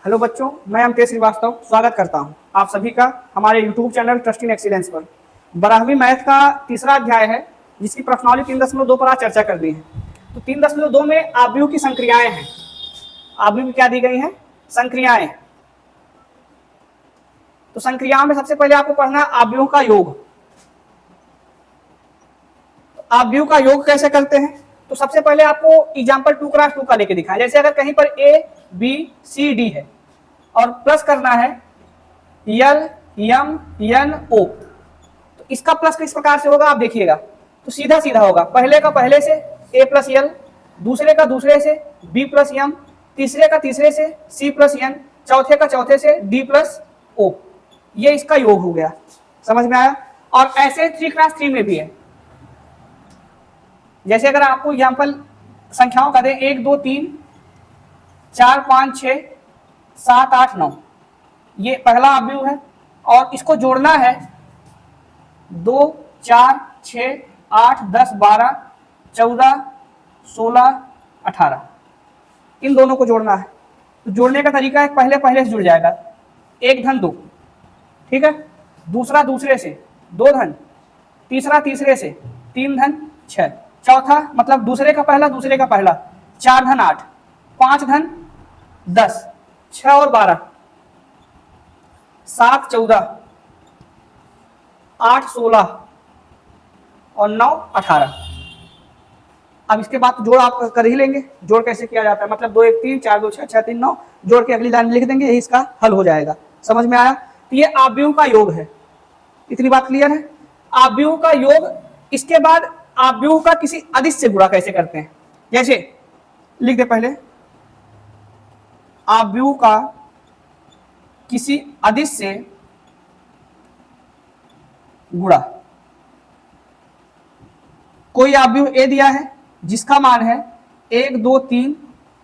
Hello बच्चों, मैं अमतेश श्रीवास्तव स्वागत करता हूं आप सभी का हमारे YouTube channel trust in excellence पर। 12वीं मैथ का तीसरा अध्याय है जिसकी प्रश्नावली 3.2 पर आज चर्चा कर दी है। तो 3.2 में आव्यूह की संक्रियाएं हैं। आव्यूह क्या दी गई हैं? संक्रियाएं। तो संक्रियाओं में सबसे पहले आपको पढ़ना है आव्यूह का योग। आव्यूह का योग कैसे करते हैं? तो सबसे पहले आपको एग्जाम्पल 2x2 का लेके दिखाएं। जैसे अगर कहीं पर A B C D है और प्लस करना है L M N O, तो इसका प्लस किस प्रकार से होगा आप देखिएगा। तो सीधा सीधा होगा, पहले का पहले से A प्लस L, दूसरे का दूसरे से B प्लस M, तीसरे का तीसरे से C प्लस N, चौथे का चौथे से D प्लस O। ये इसका योग हो गया। समझ में आया? और ऐसे 3x3 में भी है। जैसे अगर आपको एग्जाम्पल संख्याओं का दें 1 2 3 4 5 6 7 8 9, ये पहला आव्यूह है और इसको जोड़ना है 2 4 6 8 10 12 14 16 18, इन दोनों को जोड़ना है। तो जोड़ने का तरीका है पहले पहले से जुड़ जाएगा, 1 धन 2, ठीक है, दूसरा दूसरे से 2 धन, तीसरा तीसरे से 3 धन 6, चौथा मतलब दूसरे का पहला 4 धन 8, 5 धन 10, 6 और 12, 7 14, 8 16 और 9 18। अब इसके बाद जोड़ आप कर ही लेंगे। जोड़ कैसे किया जाता है? मतलब 2 1 3 4 2 6 6 3 9, जोड़ के अगली लाइन लिख देंगे, यही इसका हल हो जाएगा। समझ में आया? तो ये आव्यूह का योग है। इतनी बात क्लियर है? आव्यूह का योग। इसके बाद आव्यूह का किसी अदिश से गुणा कैसे करते हैं? जैसे लिख दे पहले, आव्यूह का किसी अदिश से गुणा। कोई आव्यूह ए दिया है जिसका मान है 1 2 3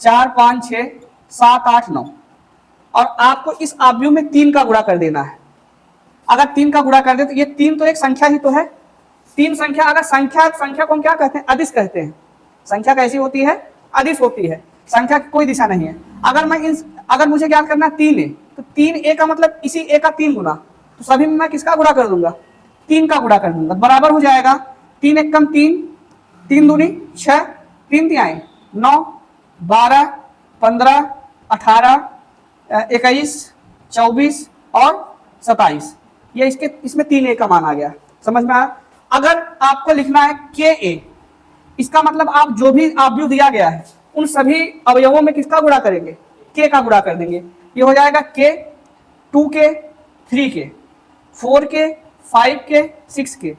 4 5 6 7 8 9 और आपको इस आव्यूह में 3 का गुणा कर देना है। अगर 3 का गुणा कर दे तो ये 3 तो एक संख्या ही तो है। 3 संख्या, अगर संख्या को हम क्या कहते हैं? अदिश कहते हैं। संख्या कैसी होती है? अदिश होती है। संख्या की कोई दिशा नहीं है। अगर मुझे ज्ञात करना 3 है तो 3 ए का मतलब इसी ए का 3 गुना, तो सभी में मैं किसका गुणा कर दूंगा? 3 का गुणा कर दूंगा। बराबर हो जाएगा 3 एक कम 3, 3 दूनी 6, 3 तिहाई 9, 12 15 18 21 24 और 27। ये इसमें 3 ए का मान आ गया। समझ में आया? अगर आपको लिखना है के ए, इसका मतलब आप जो भी आव्यूह दिया गया है उन सभी अवयवों में किसका गुणा करेंगे? के का गुणा कर देंगे। ये हो जाएगा के 2 के 3 के 4 के 5 के 6 के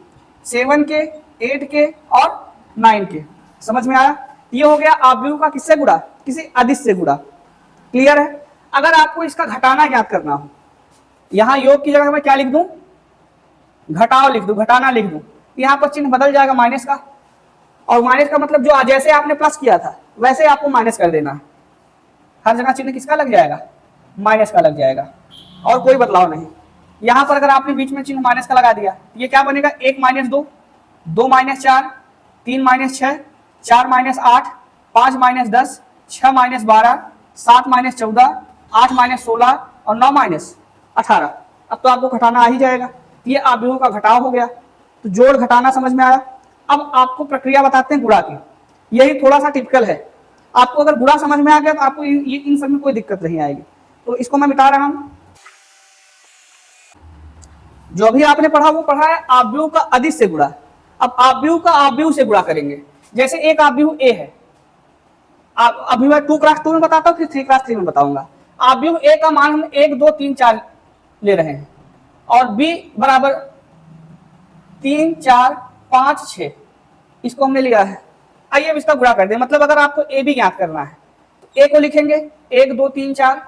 7 के 8 के और 9 के। समझ में आया? ये हो गया आव्यूह का किससे गुणा? किसी अदिश से गुणा। क्लियर है? अगर आपको इसका घटाना ज्ञात करना हो, यहां योग की जगह मैं क्या लिख दूं? घटाओ लिख दूं, घटाना लिख दूं। यहां पर चिन्ह बदल जाएगा माइनस का, और माइनस का मतलब जो जैसे आपने प्लस किया था वैसे आपको माइनस कर देना है। हर जगह चिन्ह किसका लग जाएगा? माइनस का लग जाएगा, और कोई बदलाव नहीं। यहां पर अगर आपने बीच में चिन्ह माइनस का लगा दिया, ये क्या बनेगा? 1 - 2, 2 - 4, 3 - 6, 4 - 8, 5 - 10, 6 - 12, 7 - 14, 8 - 16 और 9 - 18। अब तो आपको घटाना आ ही जाएगा। ये आव्यूह का घटाव हो गया। तो जोड़ घटाना समझ में आया। अब आपको प्रक्रिया बताते हैं गुणा की। यही थोड़ा सा टिपिकल है। आपको अगर गुणा समझ में आ गया तो आपको इन सब में कोई दिक्कत नहीं आएगी। तो इसको मैं मिटा रहा हूं। जो भी आपने पढ़ा वो पढ़ा है आव्यूह का अदिश से गुणा। अब आव्यूह का आव्यूह से गुणा करेंगे। जैसे एक आव्यूह ए है, अभी मैं 2x2 में बताता हूं, फिर 3x3 में बताऊंगा। आव्यूह ए का मान हम 1 2 3 4 ले रहे हैं और बी बराबर 3 4 5 6, इसको हमने लिया है। आइए अब इसका गुणा कर दें। मतलब अगर आपको ए बी ज्ञात करना है तो ए को लिखेंगे 1 2 3 4,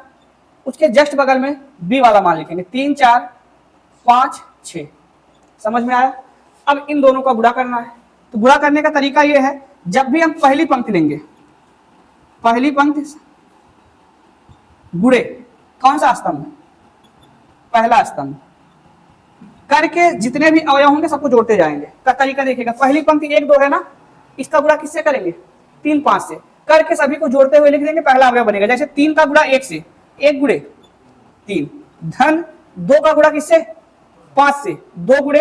उसके जस्ट बगल में बी वाला मान लिखेंगे 3 4 5 6। समझ में आया? अब इन दोनों का गुणा करना है। तो गुणा करने का तरीका यह है, जब भी हम पहली पंक्ति लेंगे, पहली पंक्ति गुणे कौन सा स्तंभ? पहला स्तंभ करके जितने भी अवयव होंगे सबको जोड़ते जाएंगे। का तरीका देखिएगा, पहली पंक्ति 1 2 है ना, इसका गुणा किससे करेंगे? 3 5 से करके सभी को जोड़ते हुए लिख देंगे, पहला अवयव बनेगा। जैसे 3 का गुणा 1 से, 1 गुणे 3 धन 2 का गुणा किससे 5 से 2 गुणे,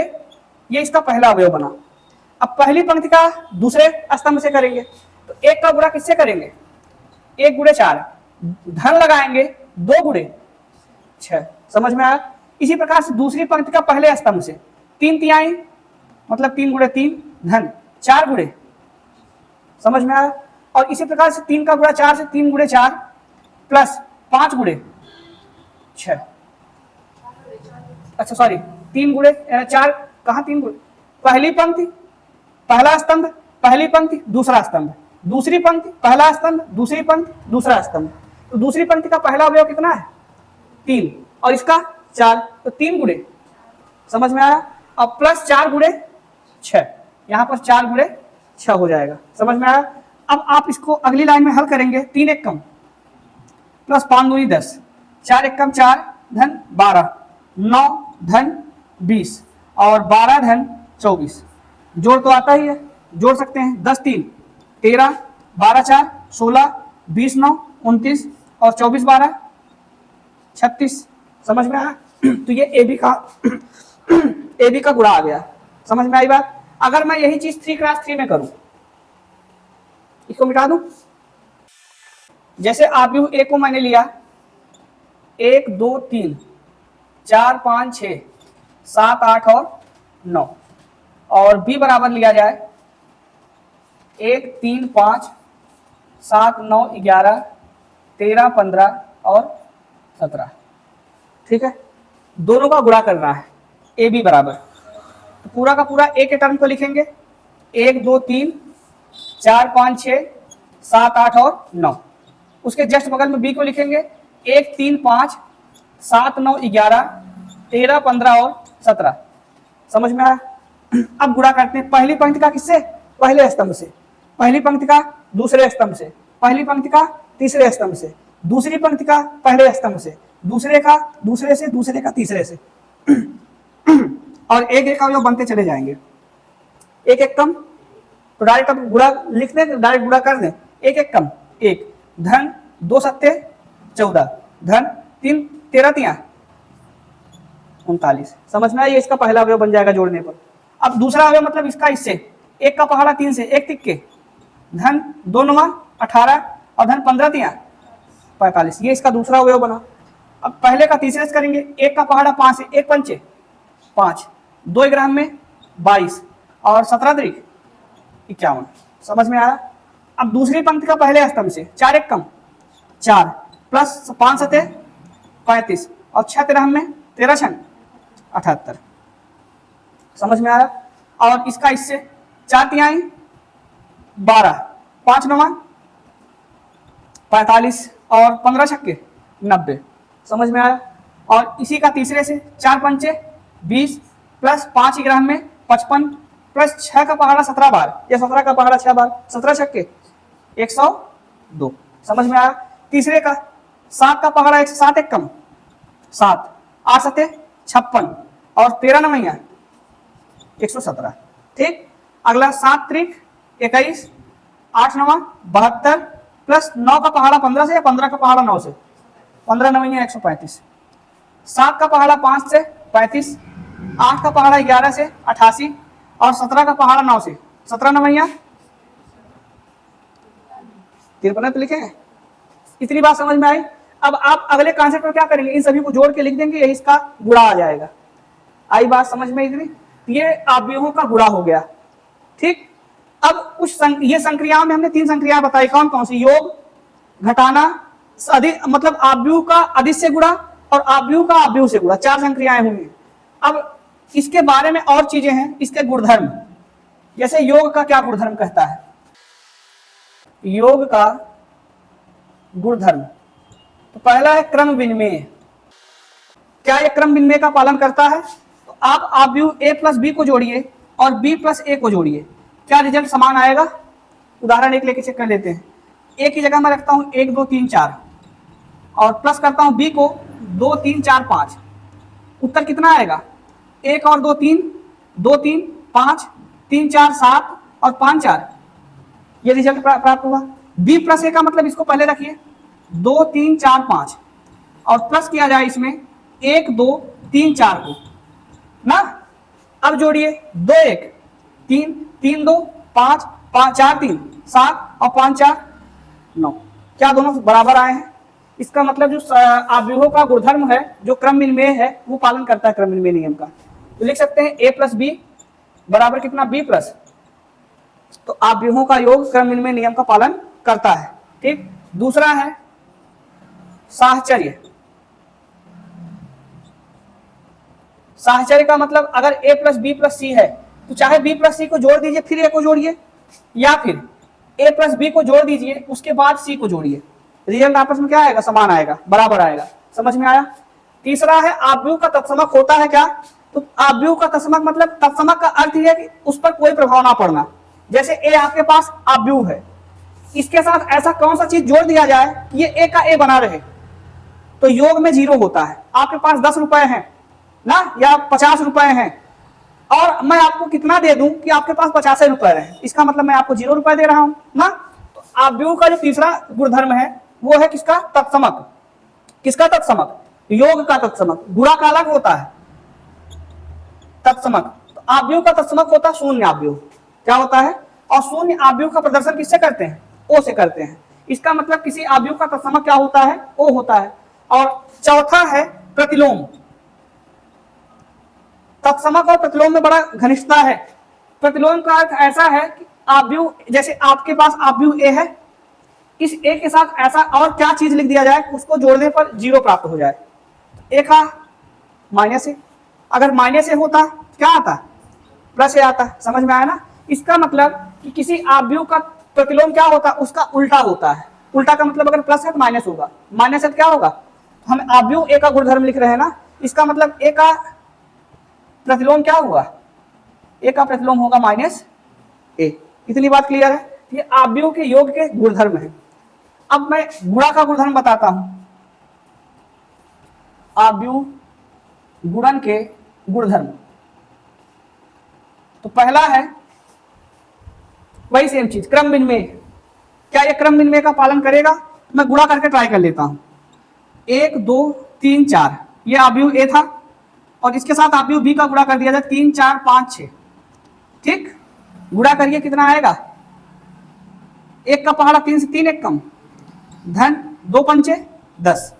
ये इसका पहला अवयव बना। अब पहली पंक्ति का दूसरे स्तंभ से करेंगे तो 1 का गुणा किससे करेंगे 1 गुणे 4, धन लगाएंगे 2 गुणे 6, समझ में आया। इसी प्रकार से दूसरी पंक्ति का पहले स्तंभ से 3 तिहाई मतलब 3 गुणे 3 धन 4 गुणे, समझ में आया। और इसी प्रकार से 3 का गुणा 4 से 3 गुणे 4 प्लस 5 गुणे 6, अच्छा सॉरी 3 गुणे 4 कहाँ 3 गुणे, पहली पंक्ति पहला स्तंभ, पहली पंक्ति दूसरा स्तंभ, दूसरी पंक्ति पहला स्तंभ, दूसरी पंक्ति दूसरा स्तंभ। तो दूसरी पंक्ति का पहला अवयव कितना है 3 और इसका 4, तो 3 गुणे, समझ में आया। अब प्लस 4 गुणे 6, यहाँ पर 4 गुणे 6 हो जाएगा, समझ में आया। अब आप इसको अगली लाइन में हल करेंगे 3 एक कम प्लस 5 दूनी 10, 4 एक कम 4 धन 12, 9 धन 20 और 12 धन 24, जोड़ तो आता ही है, जोड़ सकते हैं 10 3 13, 12 4 16, 20 9 29 और 24 12 36, समझ में आया। तो ये ए बी का गुणा आ गया, समझ में आई बात। अगर मैं यही चीज 3 क्रॉस 3 में करूं, इसको मिटा दूं, जैसे आव्यूह ए को मैंने लिया 1 2 3 4 5 6 7 8 और 9 और बी बराबर लिया जाए 1 3 5 7 9 11 13 15 और 17, ठीक है। दोनों का गुणा करना है ए बी बराबर, तो पूरा का पूरा ए के टर्म को लिखेंगे 1 2 3 4 5 6 7 8 और 9, उसके जस्ट बगल में बी को लिखेंगे 1 3 5 7 9 11 13 15 और 17, समझ में आया। अब गुणा करते हैं पहली पंक्ति का किससे पहले स्तंभ से, पहली पंक्ति का दूसरे स्तंभ से, पहली पंक्ति का तीसरे स्तंभ से, दूसरी पंक्ति का पहले स्तंभ से, दूसरे का दूसरे से, दूसरे का तीसरे से और एक एक अवयव बनते चले जाएंगे, एक एक कम तो डायरेक्ट अब गुणा लिख दें, डायरेक्ट गुणा कर दें, एक एक कम 1 धन 2 सत्ते 14 धन 3 13 तिया 39, समझ में आया। ये इसका पहला अवयव बन जाएगा जोड़ने पर। अब दूसरा अवयव मतलब इसका इससे 1 का पहाड़ा 3 से 1 तिक्के धन 2 9 18 और धन 15 तिया 45, ये इसका दूसरा अवयव बना। अब पहले का तीसरे से करेंगे 1 का पहाड़ा 5 से 1 पंचे 5, 2 ग्राम में 22 और 17 तरीक 51, समझ में आया। अब दूसरी पंक्ति का पहले स्तंभ से 4 एक कम 4 प्लस 5 सते 35 और 6 13 में 13 छन 78, समझ में आया। और इसका इससे 4 तिहाई 12 5 9 45 और 15 छक्के 90, समझ में आया। और इसी का तीसरे से 4 पंचे 20 प्लस 5 ग्राम में 55 प्लस 6 का पहाड़ा 17 बार या 17 का पहाड़ा 6 बार 17 छक्के 102, समझ में आया। तीसरे का 7 का पहाड़ा 107 एक कम 7 8 सते 56 और 13 नवैया 117, ठीक। अगला 7 त्रिक 21 8 9 72 प्लस 9 का पहाड़ा 15 से या 15 का पहाड़ा 9 से 15 नवैया 135, 7 का पहाड़ा 5 से 35, 8 का पहाड़ा 11 से 88 और 17 का पहाड़ा 9 से 17 नवैया 53 पे लिखे हैं। इतनी बात समझ में आई। अब आप अगले कॉन्सेप्ट में क्या करेंगे, इन सभी को जोड़ के लिख देंगे, यही इसका गुणा आ जाएगा। आई बात समझ में इतनी, ये आव्यूहों का गुणा हो गया, ठीक। अब ये संक्रियाओं में हमने 3 संक्रियाएं बताई, कौन कौन सी, योग घटाना मतलब आव्यूह का अधिक से गुणा और आव्यूह का आव्यूह से गुणा, 4 संक्रियाएं होंगी। अब इसके बारे में और चीजें हैं, इसके गुणधर्म, जैसे योग का क्या गुणधर्म कहता है, योग का गुणधर्म तो पहला है क्रम विनिमय। क्या ये क्रम विनिमय का पालन करता है, तो आप आव्यूह a प्लस बी को जोड़िए और b प्लस ए को जोड़िए, क्या रिजल्ट समान आएगा। उदाहरण एक लेके चेक कर लेते हैं। a की जगह मैं रखता हूं 1 2 3 4 और प्लस करता हूं b को 2 3 4 5, उत्तर कितना आएगा, 1 और 2 3 2 3 5 3 4 7 और 5 4, ये रिजल्ट प्राप्त हुआ। b प्लस ए का मतलब इसको पहले रखिए 2 3 4 5 और प्लस किया जाए इसमें 1 2 3 4 को ना। अब जोड़िए 2 1 3 3 2 5 5 4 3 7 और 5 4 9। क्या दोनों बराबर आए हैं? इसका मतलब जो आव्यूहों का गुणधर्म है जो क्रम विनिमय है वो पालन करता है क्रम विनिमय नियम का। तो लिख सकते हैं a प्लस बी बराबर कितना b प्लस, तो आव्यूहों का योग क्रम विनिमय नियम का पालन करता है। ठीक। दूसरा है साहचर्य। साहचर्य का मतलब अगर a प्लस बी प्लस सी है तो चाहे b प्लस सी को जोड़ दीजिए फिर a को जोड़िए, या फिर a प्लस बी को जोड़ दीजिए उसके बाद c को जोड़िए, रिजल्ट आपस में क्या आएगा? समान आएगा, बराबर आएगा। समझ में आया? तीसरा है आव्यूह का तत्समक होता है क्या? तो आव्यूह का तत्समक मतलब तत्समक का अर्थ यह है कि उस पर कोई प्रभाव ना पड़ना। जैसे a आपके पास आव्यूह है, इसके साथ ऐसा कौन सा चीज जोड़ दिया जाए कि ये a का a बना रहे, तो योग में 0 होता है। आपके पास 10 रुपए हैं ना या 50 रुपए हैं और मैं आपको कितना दे दूं कि आपके पास 50 रुपए रहे, इसका मतलब मैं आपको 0 रुपए दे रहा हूं ना। तो आव्यूह का जो तीसरा गुणधर्म है वो है किसका? तत्समक। किसका तत्समक? योग का तत्समक। गुणा का अलग होता है तत्समक। तो आव्यूह का तत्समक होता है शून्य आव्यूह। क्या होता है? और शून्य आव्यूह का प्रदर्शन किससे करते हैं? ओ से करते हैं। इसका मतलब किसी आव्यूह का तत्समक क्या होता है? ओ होता है। और चौथा है प्रतिलोम। तत्समक और प्रतिलोम में बड़ा घनिष्ठता है। प्रतिलोम का अर्थ ऐसा है कि आव्यूह, जैसे आपके पास आव्यूह ए है, इस ए के साथ ऐसा और क्या चीज लिख दिया जाए उसको जोड़ने पर 0 प्राप्त हो जाए। ए का माइनस ए, अगर माइनस ए होता क्या आता? प्लस ए आता। समझ में आया ना? इसका मतलब कि किसी आव्यूह का प्रतिलोम क्या होता है? उसका उल्टा होता है। उल्टा का मतलब अगर प्लस है तो माइनस होगा, माइनस है तो क्या होगा? हम आव्यूह ए का गुणधर्म लिख रहे हैं ना, इसका मतलब ए का प्रतिलोम क्या हुआ? ए का प्रतिलोम होगा माइनस ए। इतनी बात क्लियर है? ये आव्यूह के योग के गुणधर्म है। अब मैं गुणा का गुणधर्म बताता हूं। आव्यूह गुणन के गुणधर्म, तो पहला है वही सेम चीज, क्रम विनिमय। क्या ये क्रम विनिमय का पालन करेगा? मैं गुणा करके ट्राई कर लेता हूं। 1 2 3 4 ये आव्यूह ए था और इसके साथ आव्यूह बी का गुणा कर दिया जाए 3 4 5 6। ठीक। गुणा करिए कितना आएगा? 1 का पहाड़ा 3 से 3 1 कम, धन 2 पंचे 10।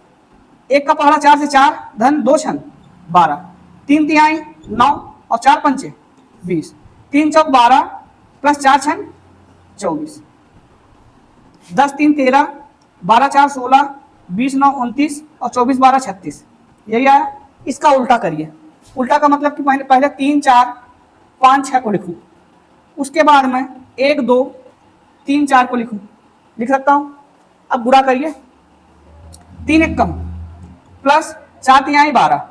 1 का पहाड़ा 4 से 4, धन 2 छन 12, 3 तिहाई 9 और 4 पंचे 20, 3 चौक 12 प्लस 4 छन 24, 10 3 13, 12 4 16, 20 9 29 और 24 12 36। यही आया। इसका उल्टा करिए। उल्टा का मतलब कि पहले 3 4 5 6 को लिखूं, उसके बाद में 1 2 3 4 को लिखूं, लिख सकता हूं। अब गुणा करिए, 3 1 कम प्लस 4 तिहाई 12।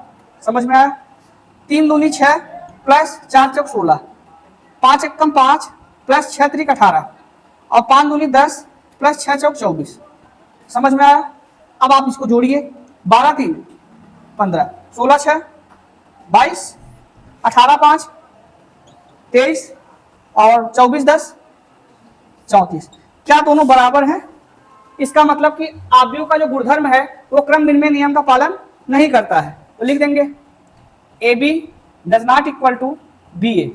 समझ में आया? 3 दूनी 6 प्लस 4 चौक 16, 5 1 कम 5 प्लस 6 3 18 और 5 दूनी 10 प्लस 6 चौक 24। समझ में आया? अब आप इसको जोड़िए, 12 3 15, 16 6 22, 18 5 23 और 24 10 34। क्या दोनों बराबर हैं? इसका मतलब कि आव्यूह का जो गुणधर्म है वो क्रम विनिमय नियम का पालन नहीं करता है। तो लिख देंगे A B does not equal to B A.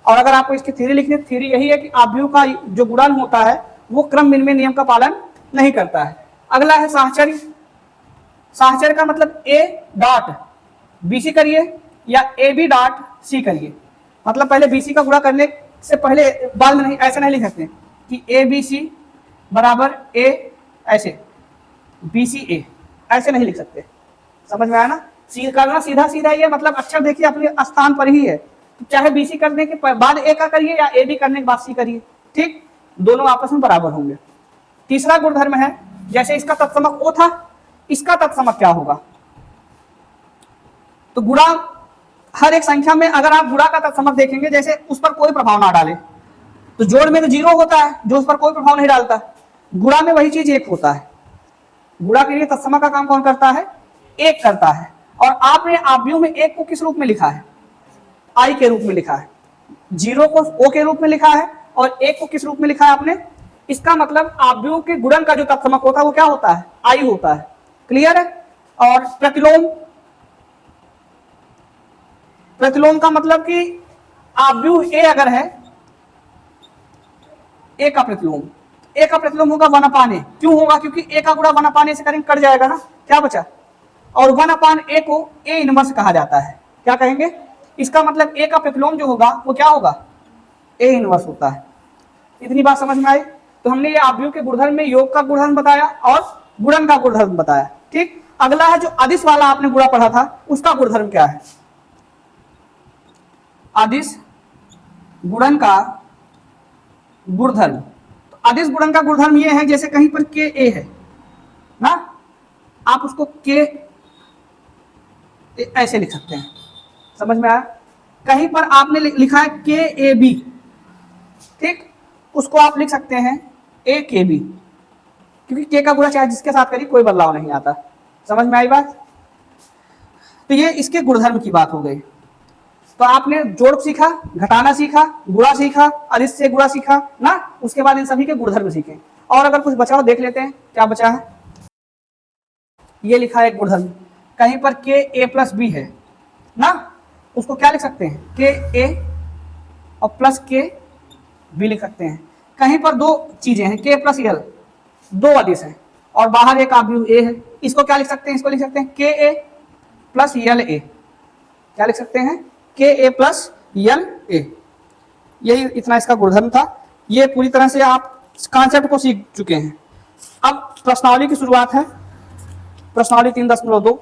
और अगर आपको इसकी थ्योरी लिखनी है, थ्योरी यही है कि आव्यूह का जो गुणन होता है वो क्रम विनिमय नियम का पालन नहीं करता है। अगला है साहचर्य। साहचर्य का मतलब ए डॉट बी सी करिए या ए बी डॉट सी करिए। मतलब पहले बी सी का गुणा करने से पहले बाद में नहीं, ऐसा नहीं लिख सकते कि ए बी सी बराबर ए ऐसे बी सी ए, ऐसे नहीं लिख सकते। समझ में आया ना? करना सीधा सीधा ये मतलब अक्षर देखिए अपने स्थान पर ही है, तो चाहे बी सी करने के बाद ए का करिए या ए बी करने के बाद सी करिए। ठीक, दोनों आपस में बराबर होंगे। तीसरा गुणधर्म है, जैसे इसका तत्समक ओ था, इसका तत्समक क्या होगा? तो गुणा हर एक संख्या में अगर आप गुणा का तत्समक देखेंगे, जैसे उस पर कोई प्रभाव ना डाले, तो जोड़ में तो 0 होता है जो उस पर कोई प्रभाव नहीं डालता। गुणा में वही चीज 1 होता है। गुणा के लिए तत्समक का काम कौन करता है? 1 करता है। और आपने आव्यूह में 1 को किस रूप में लिखा है? आई के रूप में लिखा है। 0 को ओ के रूप में लिखा है और 1 को किस रूप में लिखा है आपने? इसका मतलब आव्यूह के गुणन का जो तत्समक होता है वो क्या होता है? आई होता है। क्लियर है? और प्रतिलोम, प्रतिलोम का मतलब कि आव्यूह ए अगर है, ए का प्रतिलोम, ए का प्रतिलोम होगा 1/a। क्यों होगा? क्योंकि ए का गुणा 1/a से करेंगे, कट जाएगा ना, क्या बचा? और 1/a को ए इनवर्स कहा जाता है। क्या कहेंगे? इसका मतलब ए का प्रतिलोम जो होगा वो क्या होगा? ए इनवर्स होता है। इतनी बात समझ में आई? तो हमने ये आव्यूह के गुणधर्म में योग का गुणधर्म बताया और गुणन का गुणधर्म बताया। ठीक, अगला है जो अदिश वाला आपने गुणा पढ़ा था, उसका गुणधर्म क्या है? अदिश गुणन का गुणधर्म, तो अदिश गुणन का गुणधर्म ये है, जैसे कहीं पर के ए है ना, आप उसको के ऐसे लिख सकते हैं, समझ में आया? कहीं पर आपने लिखा है के ए बी, ठीक, उसको आप लिख सकते हैं ए के बी, क्योंकि के का गुणा चाहे जिसके साथ करी कोई बदलाव नहीं आता। समझ में आई बात? तो ये इसके गुणधर्म की बात हो गई। तो आपने जोड़ सीखा, घटाना सीखा, गुणा सीखा, अदिश से गुणा सीखा ना, उसके बाद इन सभी के गुणधर्म सीखे। और अगर कुछ बचा हो देख लेते हैं, क्या बचा है? ये लिखा है गुणधर्म, कहीं पर के ए प्लस बी है ना, उसको क्या लिख सकते हैं? के ए और प्लस के बी लिख सकते हैं। कहीं पर दो चीजें हैं, के प्लस यल, दो अदिश है और बाहर एक आव्यूह ए है, इसको क्या लिख सकते हैं? इसको लिख सकते हैं के ए प्लस यल ए। क्या लिख सकते हैं? के ए प्लस यल ए। यही इतना इसका गुणधर्म था। ये पूरी तरह से आप कॉन्सेप्ट को सीख चुके हैं। अब प्रश्नावली की शुरुआत है, प्रश्नावली 3.2।